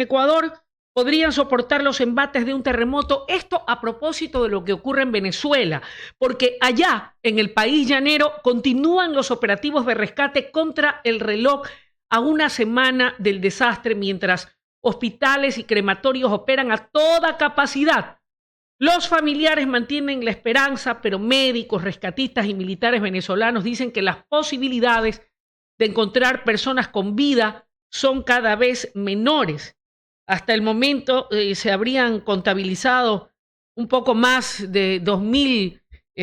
Ecuador podrían soportar los embates de un terremoto. Esto a propósito de lo que ocurre en Venezuela, porque allá, en el país llanero, continúan los operativos de rescate contra el reloj a una semana del desastre, mientras hospitales y crematorios operan a toda capacidad. Los familiares mantienen la esperanza, pero médicos, rescatistas y militares venezolanos dicen que las posibilidades de encontrar personas con vida son cada vez menores. Hasta el momento se habrían contabilizado un poco más de 2.000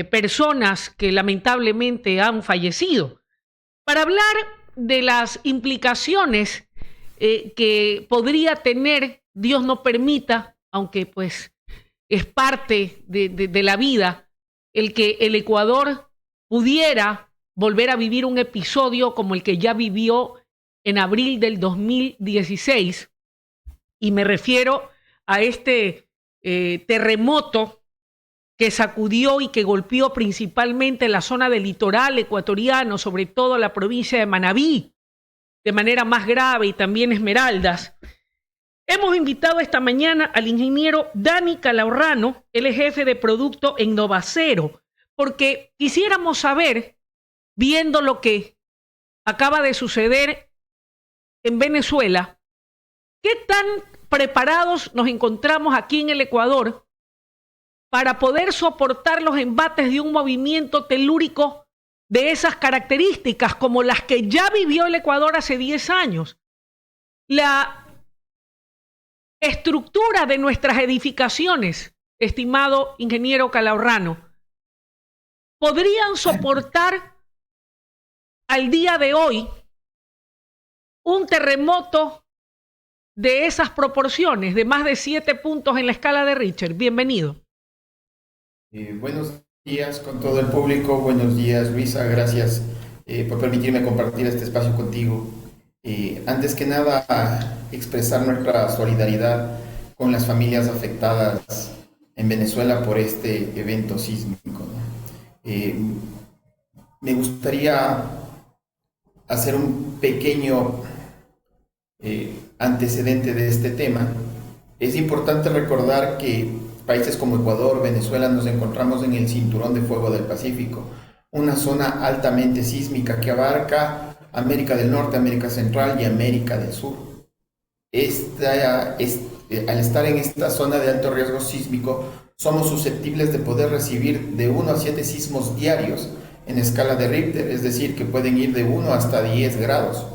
personas que lamentablemente han fallecido. Para hablar de las implicaciones que podría tener, Dios no permita, aunque pues es parte de la vida, el que el Ecuador pudiera volver a vivir un episodio como el que ya vivió en abril del 2016, y me refiero a este terremoto que sacudió y que golpeó principalmente la zona del litoral ecuatoriano, sobre todo la provincia de Manabí, de manera más grave, y también Esmeraldas. Hemos invitado esta mañana al ingeniero Dani Calahorrano, él es jefe de producto en Novacero, porque quisiéramos saber, viendo lo que acaba de suceder en Venezuela, ¿qué tan preparados nos encontramos aquí en el Ecuador para poder soportar los embates de un movimiento telúrico de esas características como las que ya vivió el Ecuador hace 10 años? La estructura de nuestras edificaciones, estimado ingeniero Calahorrano, ¿podrían soportar al día de hoy un terremoto de esas proporciones, de más de 7 puntos en la escala de Richter? Bienvenido. Buenos días con todo el público. Buenos días, Luisa. Gracias por permitirme compartir este espacio contigo. Antes que nada, expresar nuestra solidaridad con las familias afectadas en Venezuela por este evento sísmico, ¿no? Me gustaría hacer un pequeño antecedente de este tema. Es importante recordar que países como Ecuador, Venezuela, nos encontramos en el cinturón de fuego del Pacífico, una zona altamente sísmica que abarca América del Norte, América Central y América del Sur. Al estar en esta zona de alto riesgo sísmico, somos susceptibles de poder recibir de 1 a 7 sismos diarios en escala de Richter, es decir, que pueden ir de 1 hasta 10 grados.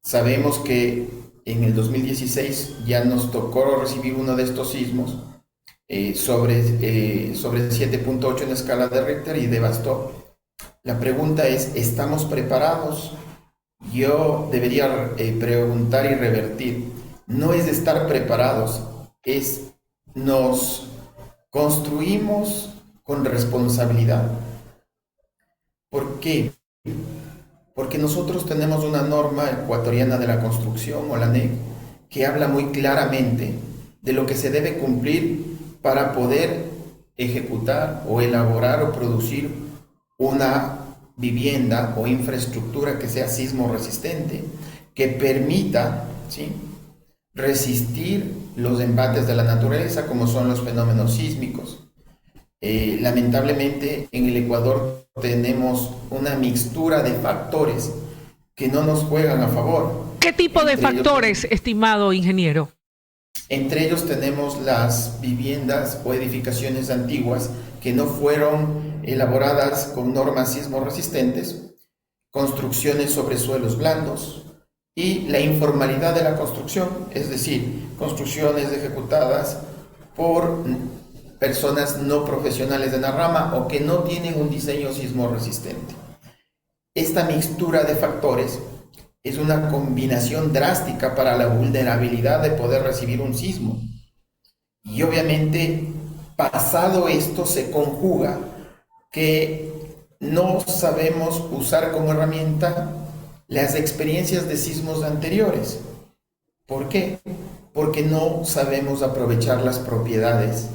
Sabemos que en el 2016 ya nos tocó recibir uno de estos sismos sobre 7.8 en escala de Richter y devastó. La pregunta es, ¿estamos preparados? Yo debería preguntar y revertir. No es de estar preparados, es nos construimos con responsabilidad. ¿Por qué? Porque nosotros tenemos una norma ecuatoriana de la construcción, o la NEC, que habla muy claramente de lo que se debe cumplir para poder ejecutar o elaborar o producir una vivienda o infraestructura que sea sismo resistente, que permita, ¿sí?, resistir los embates de la naturaleza, como son los fenómenos sísmicos. Lamentablemente en el Ecuador tenemos una mixtura de factores que no nos juegan a favor. ¿Qué tipo de factores, estimado ingeniero? Entre ellos tenemos las viviendas o edificaciones antiguas que no fueron elaboradas con normas sismo resistentes, construcciones sobre suelos blandos y la informalidad de la construcción, es decir, construcciones ejecutadas por personas no profesionales de la rama o que no tienen un diseño sismo resistente. Esta mixtura de factores es una combinación drástica para la vulnerabilidad de poder recibir un sismo. Y obviamente, pasado esto, se conjuga que no sabemos usar como herramienta las experiencias de sismos anteriores. ¿Por qué? Porque no sabemos aprovechar las propiedades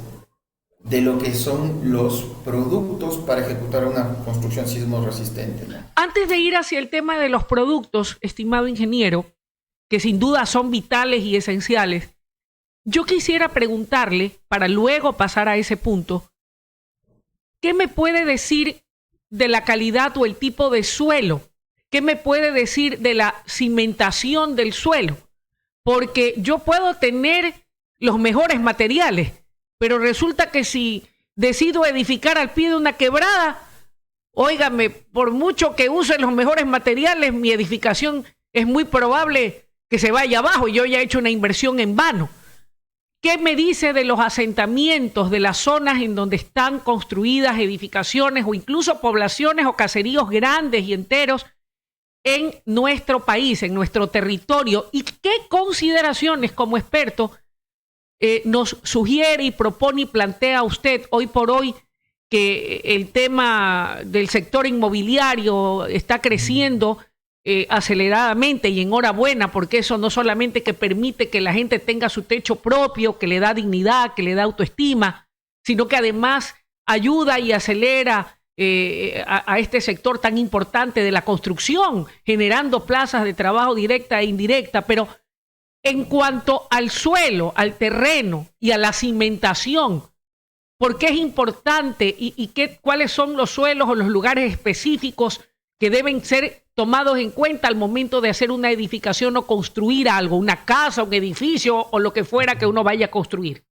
de lo que son los productos para ejecutar una construcción sismo resistente, ¿no? Antes de ir hacia el tema de los productos, estimado ingeniero, que sin duda son vitales y esenciales. Yo quisiera preguntarle, para luego pasar a ese punto, ¿qué me puede decir de la calidad o el tipo de suelo? ¿Qué me puede decir de la cimentación del suelo? Porque yo puedo tener los mejores materiales, pero resulta que si decido edificar al pie de una quebrada, óigame, por mucho que use los mejores materiales, mi edificación es muy probable que se vaya abajo y yo ya he hecho una inversión en vano. ¿Qué me dice de los asentamientos, de las zonas en donde están construidas edificaciones o incluso poblaciones o caseríos grandes y enteros en nuestro país, en nuestro territorio? ¿Y qué consideraciones como experto nos sugiere y propone y plantea usted hoy por hoy que el tema del sector inmobiliario está creciendo aceleradamente, y enhorabuena, porque eso no solamente que permite que la gente tenga su techo propio, que le da dignidad, que le da autoestima, sino que además ayuda y acelera a este sector tan importante de la construcción, generando plazas de trabajo directa e indirecta. Pero en cuanto al suelo, al terreno y a la cimentación, ¿por qué es importante y cuáles son los suelos o los lugares específicos que deben ser tomados en cuenta al momento de hacer una edificación o construir algo, una casa, un edificio o lo que fuera que uno vaya a construir?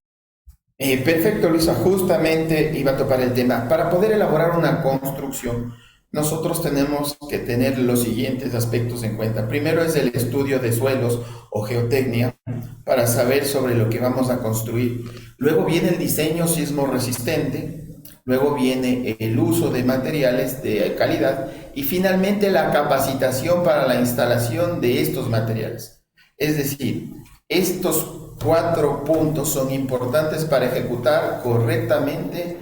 Perfecto, Luisa. Justamente iba a topar el tema. Para poder elaborar una construcción, nosotros tenemos que tener los siguientes aspectos en cuenta. Primero es el estudio de suelos o geotecnia para saber sobre lo que vamos a construir. Luego viene el diseño sismo resistente. Luego viene el uso de materiales de calidad y finalmente la capacitación para la instalación de estos materiales. Es decir, estos 4 puntos son importantes para ejecutar correctamente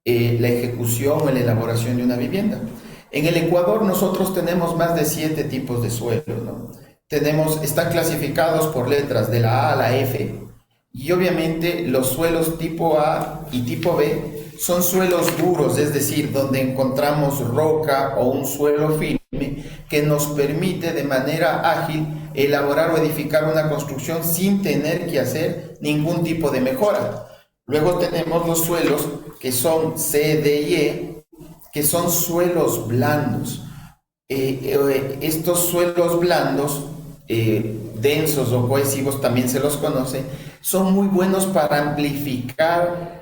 la ejecución o la elaboración de una vivienda. En el Ecuador nosotros tenemos más de 7 tipos de suelos, ¿no? Están clasificados por letras de la A a la F, y obviamente los suelos tipo A y tipo B son suelos duros, es decir, donde encontramos roca o un suelo firme que nos permite de manera ágil elaborar o edificar una construcción sin tener que hacer ningún tipo de mejora. Luego tenemos los suelos que son C, D y E, que son suelos blandos. Estos suelos blandos, densos o cohesivos también se los conoce, son muy buenos para amplificar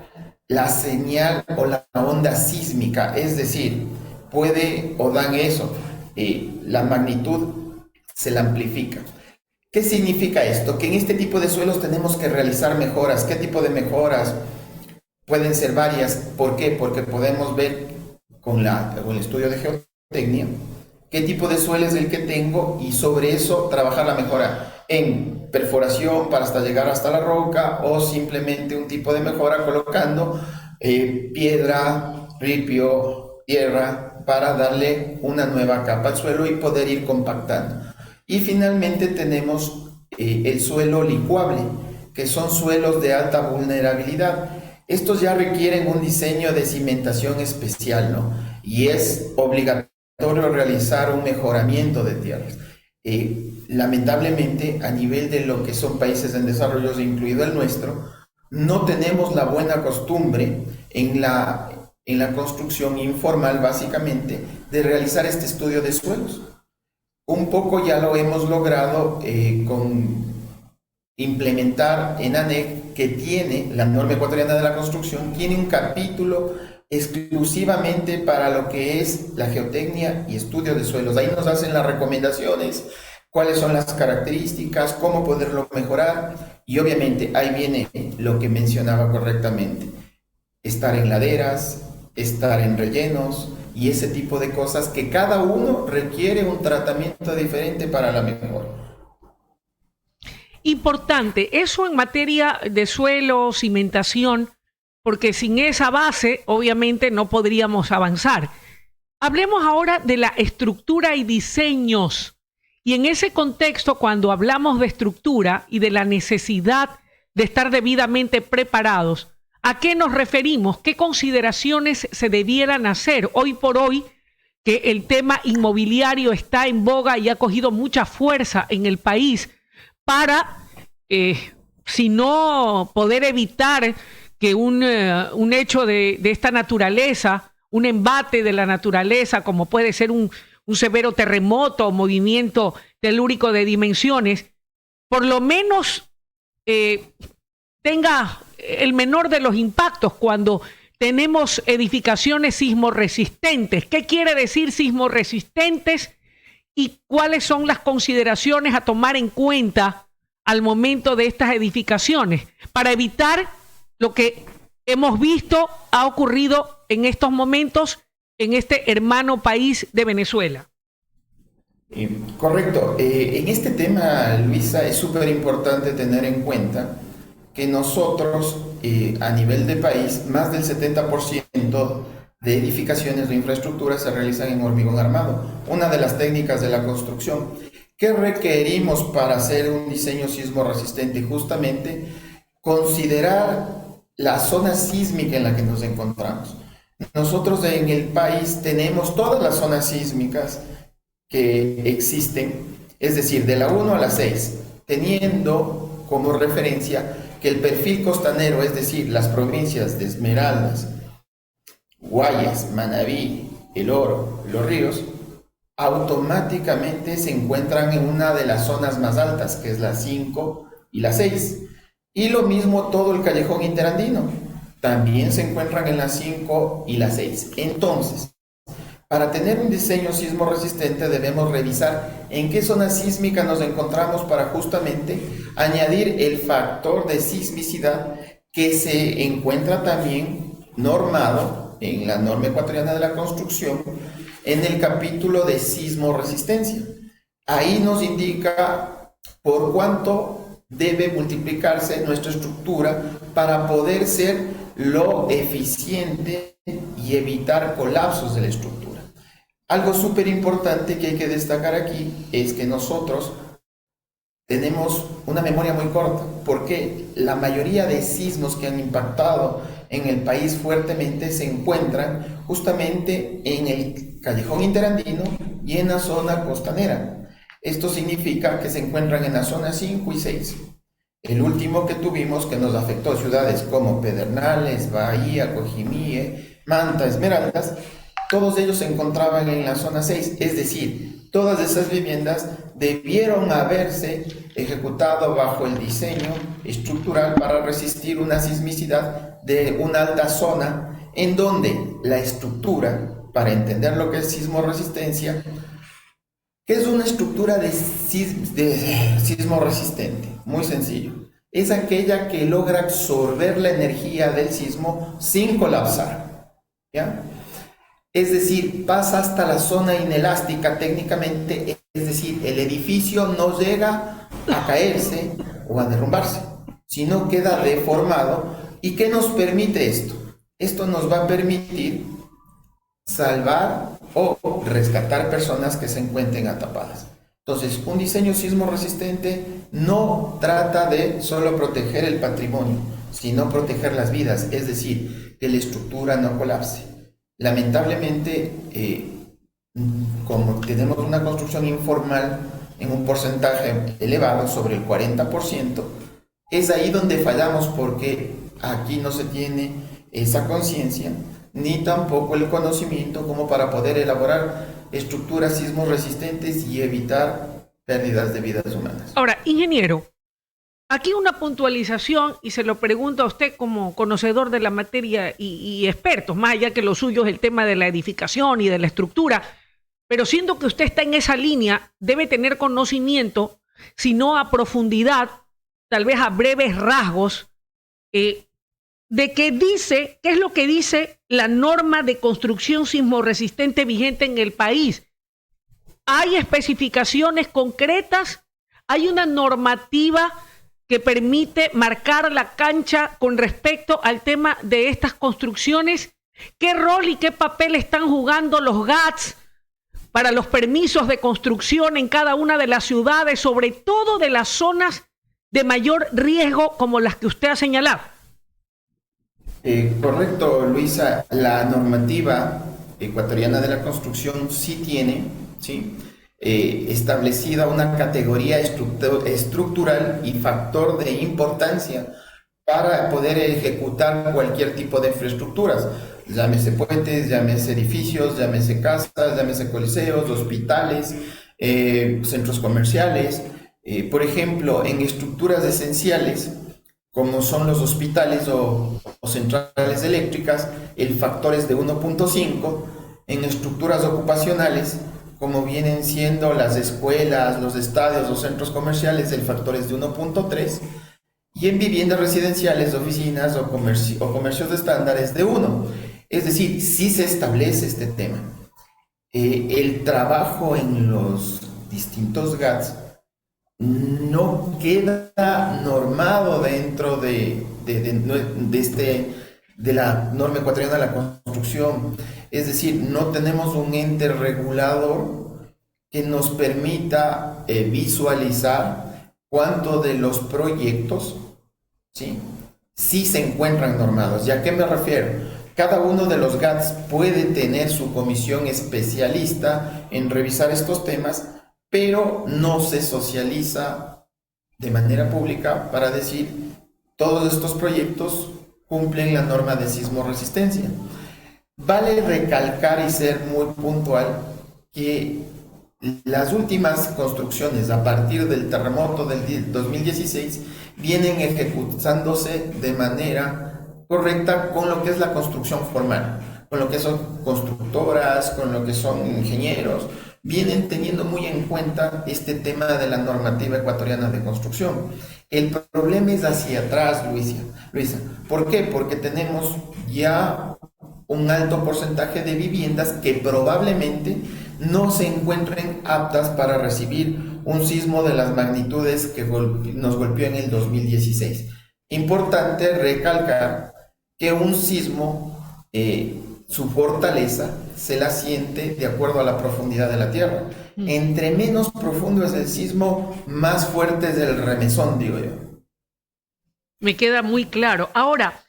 la señal o la onda sísmica, es decir, dan eso, la magnitud se la amplifica. ¿Qué significa esto? Que en este tipo de suelos tenemos que realizar mejoras. ¿Qué tipo de mejoras? Pueden ser varias. ¿Por qué? Porque podemos ver con el estudio de geotecnia qué tipo de suelo es el que tengo y sobre eso trabajar la mejora en perforación para llegar hasta la roca, o simplemente un tipo de mejora colocando piedra, ripio, tierra para darle una nueva capa al suelo y poder ir compactando. Y finalmente tenemos el suelo licuable, que son suelos de alta vulnerabilidad. Estos ya requieren un diseño de cimentación especial, ¿no? Y es obligatorio realizar un mejoramiento de tierras. Lamentablemente, a nivel de lo que son países en desarrollo, incluido el nuestro, no tenemos la buena costumbre en la construcción informal, básicamente, de realizar este estudio de suelos. Un poco ya lo hemos logrado con implementar en ANEC, que tiene la norma ecuatoriana de la construcción, tiene un capítulo exclusivamente para lo que es la geotecnia y estudio de suelos. Ahí nos hacen las recomendaciones, cuáles son las características, cómo poderlo mejorar, y obviamente ahí viene lo que mencionaba correctamente: estar en laderas, estar en rellenos y ese tipo de cosas que cada uno requiere un tratamiento diferente para la mejora. Importante, eso en materia de suelo, cimentación, porque sin esa base obviamente no podríamos avanzar. Hablemos ahora de la estructura y diseños. Y en ese contexto, cuando hablamos de estructura y de la necesidad de estar debidamente preparados, ¿a qué nos referimos? ¿Qué consideraciones se debieran hacer hoy por hoy que el tema inmobiliario está en boga y ha cogido mucha fuerza en el país? para, si no poder evitar que un hecho de esta naturaleza, un embate de la naturaleza, como puede ser un severo terremoto o movimiento telúrico de dimensiones, por lo menos tenga el menor de los impactos cuando tenemos edificaciones sismorresistentes. ¿Qué quiere decir sismorresistentes y cuáles son las consideraciones a tomar en cuenta al momento de estas edificaciones para evitar lo que hemos visto ha ocurrido en estos momentos en este hermano país de Venezuela? Correcto. En este tema, Luisa, es súper importante tener en cuenta que nosotros, a nivel de país, más del 70% de edificaciones o infraestructuras se realizan en hormigón armado, una de las técnicas de la construcción. ¿Qué requerimos para hacer un diseño sismo resistente? Justamente considerar la zona sísmica en la que nos encontramos. Nosotros en el país tenemos todas las zonas sísmicas que existen, es decir, de la 1 a la 6, teniendo como referencia que el perfil costanero, es decir, las provincias de Esmeraldas, Guayas, Manabí, El Oro, Los Ríos, automáticamente se encuentran en una de las zonas más altas, que es la 5 y la 6. Y lo mismo todo el callejón interandino, también se encuentran en la 5 y la 6. Entonces, para tener un diseño sismo resistente debemos revisar en qué zona sísmica nos encontramos para justamente añadir el factor de sismicidad que se encuentra también normado en la norma ecuatoriana de la construcción en el capítulo de sismo resistencia. Ahí nos indica por cuánto debe multiplicarse nuestra estructura para poder ser lo eficiente y evitar colapsos de la estructura. Algo súper importante que hay que destacar aquí es que nosotros tenemos una memoria muy corta, porque la mayoría de sismos que han impactado en el país fuertemente se encuentran justamente en el callejón interandino y en la zona costanera. Esto significa que se encuentran en la zona 5 y 6. El último que tuvimos, que nos afectó ciudades como Pedernales, Bahía, Cojimie, Manta, Esmeraldas, todos ellos se encontraban en la zona 6, es decir, todas esas viviendas debieron haberse ejecutado bajo el diseño estructural para resistir una sismicidad de una alta zona, en donde la estructura, para entender lo que es sismo resistencia, ¿qué es una estructura de sismo resistente? Muy sencillo. Es aquella que logra absorber la energía del sismo sin colapsar, ¿ya? Es decir, pasa hasta la zona inelástica técnicamente, es decir, el edificio no llega a caerse o a derrumbarse, sino queda deformado. ¿Y qué nos permite esto? Esto nos va a permitir salvar o rescatar personas que se encuentren atrapadas. Entonces, un diseño sismo resistente no trata de solo proteger el patrimonio, sino proteger las vidas, es decir, que la estructura no colapse. Lamentablemente, como tenemos una construcción informal en un porcentaje elevado, sobre el 40%, es ahí donde fallamos, porque aquí no se tiene esa conciencia ni tampoco el conocimiento como para poder elaborar estructuras sismo resistentes y evitar pérdidas de vidas humanas. Ahora, ingeniero, aquí una puntualización, y se lo pregunto a usted como conocedor de la materia y experto, más allá que lo suyo es el tema de la edificación y de la estructura, pero siendo que usted está en esa línea, debe tener conocimiento, si no a profundidad, tal vez a breves rasgos, de qué dice, qué es lo que dice la norma de construcción sismo resistente vigente en el país. ¿Hay especificaciones concretas? ¿Hay una normativa que permite marcar la cancha con respecto al tema de estas construcciones? ¿Qué rol y qué papel están jugando los GATS para los permisos de construcción en cada una de las ciudades, sobre todo de las zonas de mayor riesgo como las que usted ha señalado? Correcto, Luisa. La normativa ecuatoriana de la construcción sí tiene, ¿sí?, establecida una categoría estructural y factor de importancia para poder ejecutar cualquier tipo de infraestructuras, llámese puentes, llámese edificios, llámese casas, llámese coliseos, hospitales, centros comerciales. Por ejemplo, en estructuras esenciales, como son los hospitales o centrales eléctricas, el factor es de 1.5. En estructuras ocupacionales, como vienen siendo las escuelas, los estadios, los centros comerciales, el factor es de 1.3. Y en viviendas residenciales, oficinas o comercios de estándares de 1. Es decir, si se establece este tema. El trabajo en los distintos GATS no queda normado dentro de la norma ecuatoriana de la construcción. Es decir, no tenemos un ente regulador que nos permita visualizar cuánto de los proyectos sí se encuentran normados. ¿Y a qué me refiero? Cada uno de los GATS puede tener su comisión especialista en revisar estos temas, pero no se socializa de manera pública para decir todos estos proyectos cumplen la norma de sismo resistencia. Vale recalcar y ser muy puntual que las últimas construcciones a partir del terremoto del 2016 vienen ejecutándose de manera correcta con lo que es la construcción formal, con lo que son constructoras, con lo que son ingenieros, vienen teniendo muy en cuenta este tema de la normativa ecuatoriana de construcción. El problema es hacia atrás, Luisa. ¿Por qué? Porque tenemos ya un alto porcentaje de viviendas que probablemente no se encuentren aptas para recibir un sismo de las magnitudes que nos golpeó en el 2016. Importante recalcar que un sismo, su fortaleza se la siente de acuerdo a la profundidad de la tierra. Entre menos profundo es el sismo, más fuerte es el remesón, digo yo. Me queda muy claro. Ahora,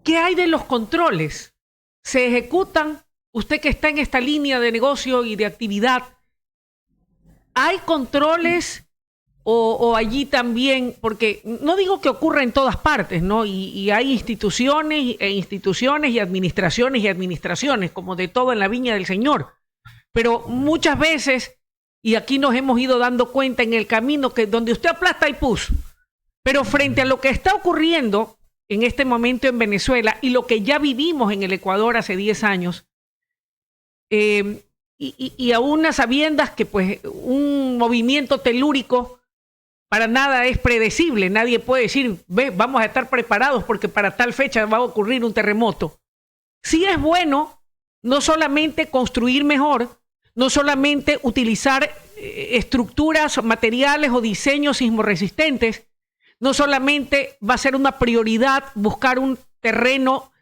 ¿qué hay de los controles? ¿Se ejecutan? Usted que está en esta línea de negocio y de actividad, ¿hay controles o allí también? Porque no digo que ocurra en todas partes, ¿no? Y hay instituciones y administraciones, como de todo en la viña del Señor. Pero muchas veces, y aquí nos hemos ido dando cuenta en el camino, que donde usted aplasta y puso. Pero frente a lo que está ocurriendo en este momento en Venezuela y lo que ya vivimos en el Ecuador hace 10 años, y aún a sabiendas que pues un movimiento telúrico para nada es predecible, nadie puede decir, vamos a estar preparados porque para tal fecha va a ocurrir un terremoto. Sí es bueno no solamente construir mejor, no solamente utilizar estructuras, materiales o diseños sismorresistentes, no solamente va a ser una prioridad buscar un terreno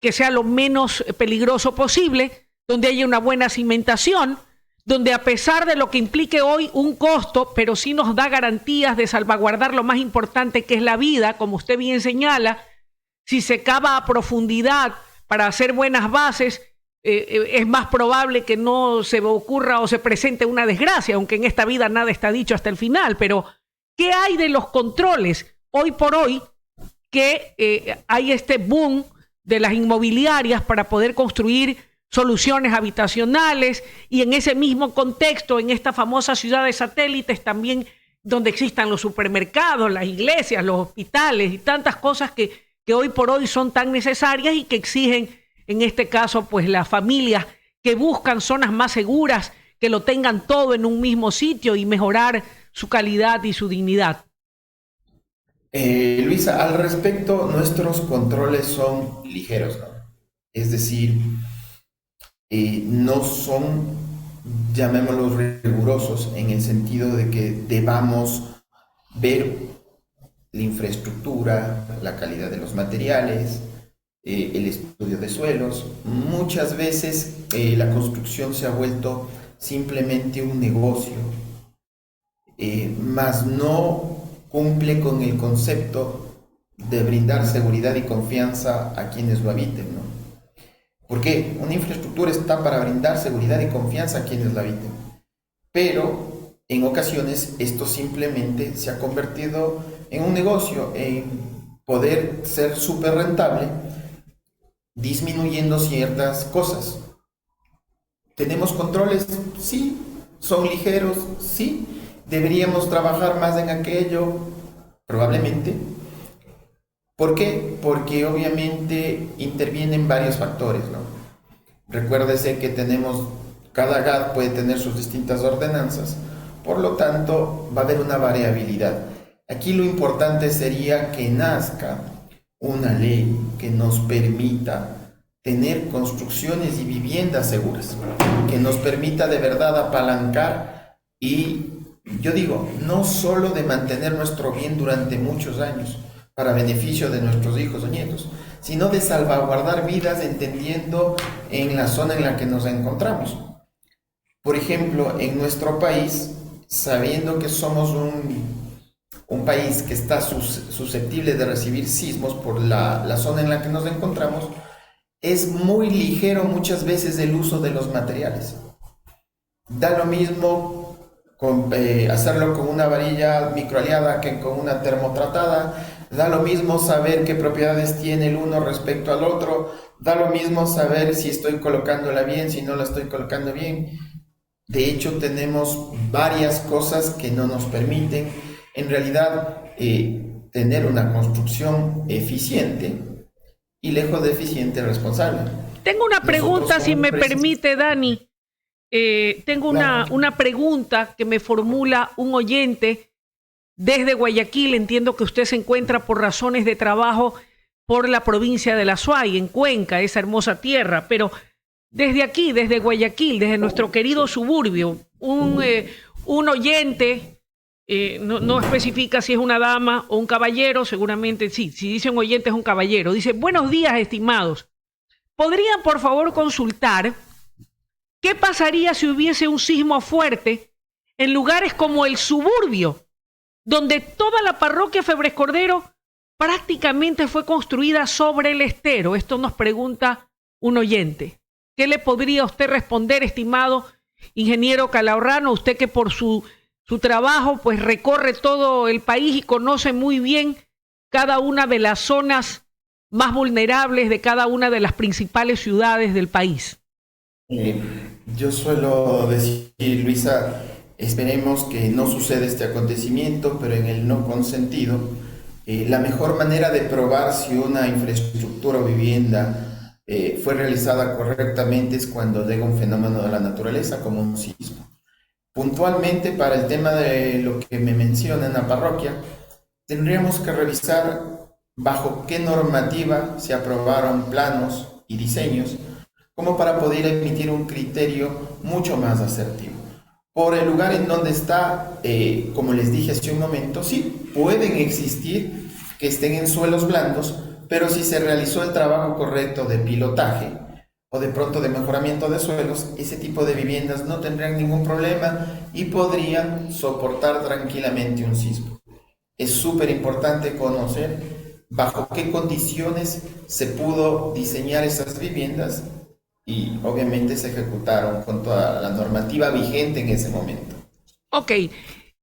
que sea lo menos peligroso posible, donde haya una buena cimentación, donde a pesar de lo que implique hoy un costo, pero sí nos da garantías de salvaguardar lo más importante que es la vida, como usted bien señala, si se cava a profundidad para hacer buenas bases, es más probable que no se ocurra o se presente una desgracia, aunque en esta vida nada está dicho hasta el final. Pero, ¿qué hay de los controles hoy por hoy que hay este boom de las inmobiliarias para poder construir soluciones habitacionales y en ese mismo contexto, en esta famosa ciudad de satélites también donde existan los supermercados, las iglesias, los hospitales y tantas cosas que hoy por hoy son tan necesarias y que exigen, en este caso, pues las familias que buscan zonas más seguras, que lo tengan todo en un mismo sitio y mejorar su calidad y su dignidad? Luisa, al respecto, nuestros controles son ligeros, ¿no? Es decir, no son, llamémoslos, rigurosos en el sentido de que debamos ver la infraestructura, la calidad de los materiales, el estudio de suelos. Muchas veces la construcción se ha vuelto simplemente un negocio, más no cumple con el concepto de brindar seguridad y confianza a quienes lo habiten, ¿no? ¿Por qué? Una infraestructura está para brindar seguridad y confianza a quienes la habiten. pero en ocasiones esto simplemente se ha convertido en un negocio, en poder ser súper rentable, disminuyendo ciertas cosas. ¿Tenemos controles? Sí. ¿Son ligeros? Sí. ¿Deberíamos trabajar más en aquello? Probablemente. ¿Por qué? Porque obviamente intervienen varios factores, ¿no? Recuérdese que cada GAT puede tener sus distintas ordenanzas, por lo tanto va a haber una variabilidad. Aquí lo importante sería que nazca una ley que nos permita tener construcciones y viviendas seguras, que nos permita de verdad apalancar y, yo digo, no solo de mantener nuestro bien durante muchos años para beneficio de nuestros hijos o nietos, sino de salvaguardar vidas entendiendo en la zona en la que nos encontramos. Por ejemplo, en nuestro país, sabiendo que somos un país que está susceptible de recibir sismos por la zona en la que nos encontramos, es muy ligero muchas veces el uso de los materiales. Da lo mismo hacerlo con una varilla microaliada que con una termotratada. Da lo mismo saber qué propiedades tiene el uno respecto al otro. Da lo mismo saber si estoy colocándola bien, si no la estoy colocando bien. De hecho, tenemos varias cosas que no nos permiten, en realidad, tener una construcción eficiente y lejos de eficiente, responsable. Tengo una pregunta, si me permite, Dani. Tengo una pregunta que me formula un oyente desde Guayaquil. Entiendo que usted se encuentra por razones de trabajo por la provincia de La Suay, en Cuenca, esa hermosa tierra, pero desde aquí, desde Guayaquil, desde nuestro querido suburbio, un oyente, no especifica si es una dama o un caballero, seguramente sí, si dice un oyente es un caballero, dice: buenos días, estimados, ¿podrían por favor consultar qué pasaría si hubiese un sismo fuerte en lugares como el suburbio, donde toda la parroquia Febres Cordero prácticamente fue construida sobre el estero? Esto nos pregunta un oyente. ¿Qué le podría usted responder, estimado ingeniero Calahorrano, usted que por su trabajo pues recorre todo el país y conoce muy bien cada una de las zonas más vulnerables de cada una de las principales ciudades del país? Yo suelo decir, Luisa, esperemos que no suceda este acontecimiento, pero en el no consentido, la mejor manera de probar si una infraestructura o vivienda fue realizada correctamente es cuando llega un fenómeno de la naturaleza como un sismo. Puntualmente, para el tema de lo que me menciona en la parroquia, tendríamos que revisar bajo qué normativa se aprobaron planos y diseños como para poder emitir un criterio mucho más asertivo. Por el lugar en donde está, como les dije hace un momento, sí, pueden existir que estén en suelos blandos, pero si se realizó el trabajo correcto de pilotaje o de pronto de mejoramiento de suelos, ese tipo de viviendas no tendrían ningún problema y podrían soportar tranquilamente un sismo. Es súper importante conocer bajo qué condiciones se pudo diseñar esas viviendas y obviamente se ejecutaron con toda la normativa vigente en ese momento. Ok,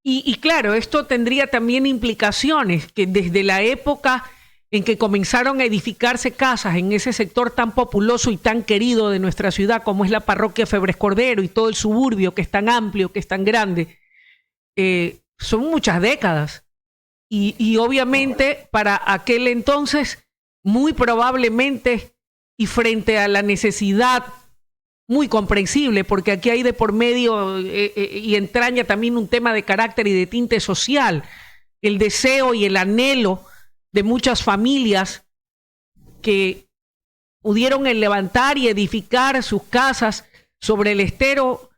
y claro, esto tendría también implicaciones que desde la época en que comenzaron a edificarse casas en ese sector tan populoso y tan querido de nuestra ciudad como es la parroquia Febres Cordero y todo el suburbio que es tan amplio, que es tan grande, son muchas décadas. Y obviamente para aquel entonces, muy probablemente, y frente a la necesidad muy comprensible, porque aquí hay de por medio y entraña también un tema de carácter y de tinte social, el deseo y el anhelo de muchas familias que pudieron levantar y edificar sus casas sobre el estero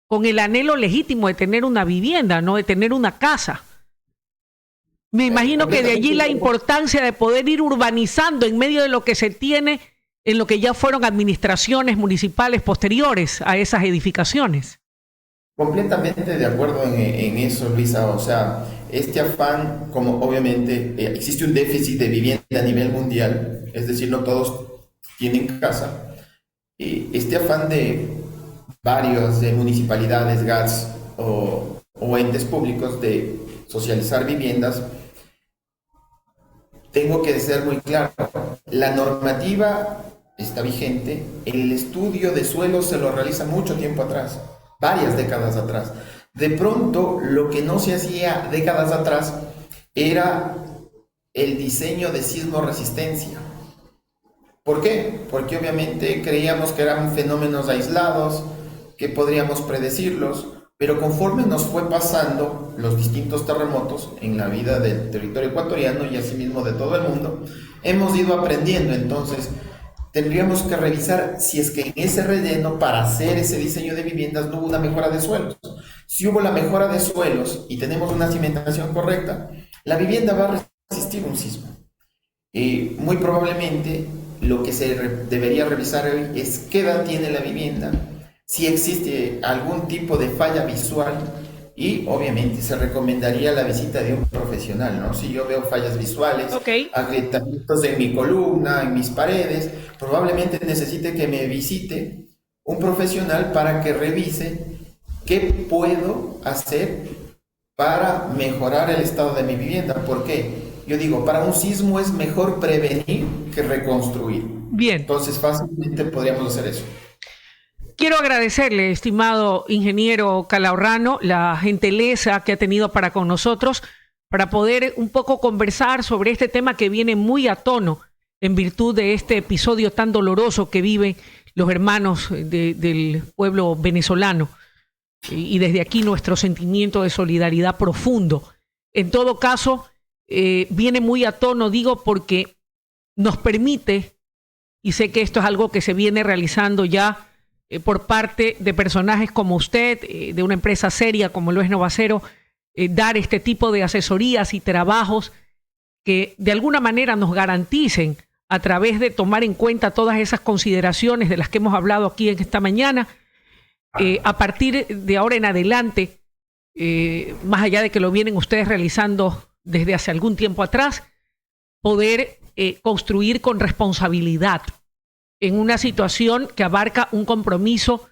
con el anhelo legítimo de tener una vivienda, no de tener una casa. Me imagino que de allí la importancia de poder ir urbanizando en medio de lo que se tiene en lo que ya fueron administraciones municipales posteriores a esas edificaciones. Completamente de acuerdo en eso, Luisa. O sea, este afán, como obviamente existe un déficit de vivienda a nivel mundial, es decir, no todos tienen casa, este afán de varios de municipalidades, GATS, o entes públicos de socializar viviendas, tengo que ser muy claro. La normativa está vigente. El estudio de suelo se lo realiza mucho tiempo atrás, varias décadas atrás. De pronto, lo que no se hacía décadas atrás era el diseño de sismo resistencia. ¿Por qué? Porque obviamente creíamos que eran fenómenos aislados, que podríamos predecirlos, pero conforme nos fue pasando los distintos terremotos en la vida del territorio ecuatoriano y asimismo de todo el mundo, hemos ido aprendiendo. Entonces, tendríamos que revisar si es que en ese relleno, para hacer ese diseño de viviendas, no hubo una mejora de suelos. Si hubo la mejora de suelos y tenemos una cimentación correcta, la vivienda va a resistir un sismo. Muy probablemente lo que se debería revisar hoy es qué edad tiene la vivienda, si existe algún tipo de falla visual, y obviamente se recomendaría la visita de un profesional, ¿no? Si yo veo fallas visuales, agrietamientos en mi columna, en mis paredes, probablemente necesite que me visite un profesional para que revise qué puedo hacer para mejorar el estado de mi vivienda. ¿Por qué? Yo digo, para un sismo es mejor prevenir que reconstruir. Bien. Entonces fácilmente podríamos hacer eso. Quiero agradecerle, estimado ingeniero Calahorrano, la gentileza que ha tenido para con nosotros, para poder un poco conversar sobre este tema que viene muy a tono en virtud de este episodio tan doloroso que viven los hermanos del pueblo venezolano. Y desde aquí nuestro sentimiento de solidaridad profundo. En todo caso, viene muy a tono, digo, porque nos permite, y sé que esto es algo que se viene realizando ya por parte de personajes como usted, de una empresa seria como lo es Novacero, dar este tipo de asesorías y trabajos que de alguna manera nos garanticen, a través de tomar en cuenta todas esas consideraciones de las que hemos hablado aquí en esta mañana, a partir de ahora en adelante, más allá de que lo vienen ustedes realizando desde hace algún tiempo atrás, poder construir con responsabilidad en una situación que abarca un compromiso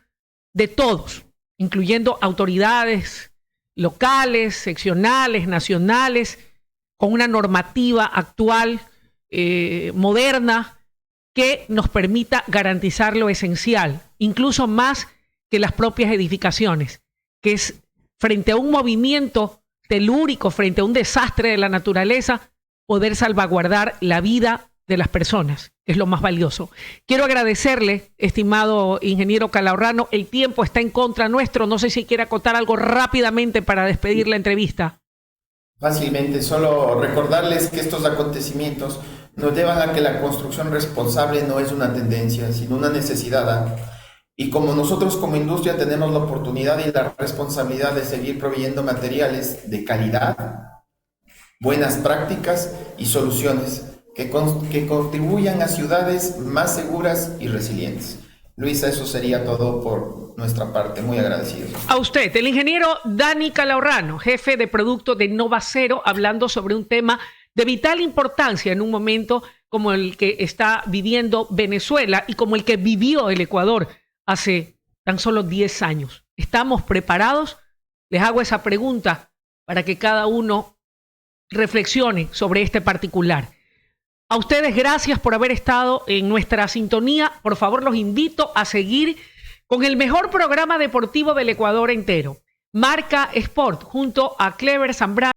de todos, incluyendo autoridades locales, seccionales, nacionales, con una normativa actual, moderna, que nos permita garantizar lo esencial, incluso más que las propias edificaciones, que es frente a un movimiento telúrico, frente a un desastre de la naturaleza, poder salvaguardar la vida de las personas, que es lo más valioso. Quiero agradecerle, estimado ingeniero Calahorrano, el tiempo está en contra nuestro, no sé si quiere acotar algo rápidamente para despedir la entrevista. Fácilmente, solo recordarles que estos acontecimientos nos llevan a que la construcción responsable no es una tendencia, sino una necesidad. Y como nosotros como industria tenemos la oportunidad y la responsabilidad de seguir proveyendo materiales de calidad, buenas prácticas y soluciones que contribuyan a ciudades más seguras y resilientes. Luisa, eso sería todo por nuestra parte. Muy agradecidos. A usted, el ingeniero Dani Calahorrano, jefe de producto de Novacero, hablando sobre un tema de vital importancia en un momento como el que está viviendo Venezuela y como el que vivió el Ecuador hace tan solo 10 años. ¿Estamos preparados? Les hago esa pregunta para que cada uno reflexione sobre este particular. A ustedes, gracias por haber estado en nuestra sintonía. Por favor, los invito a seguir con el mejor programa deportivo del Ecuador entero, Marca Sport, junto a Clever Zambrano.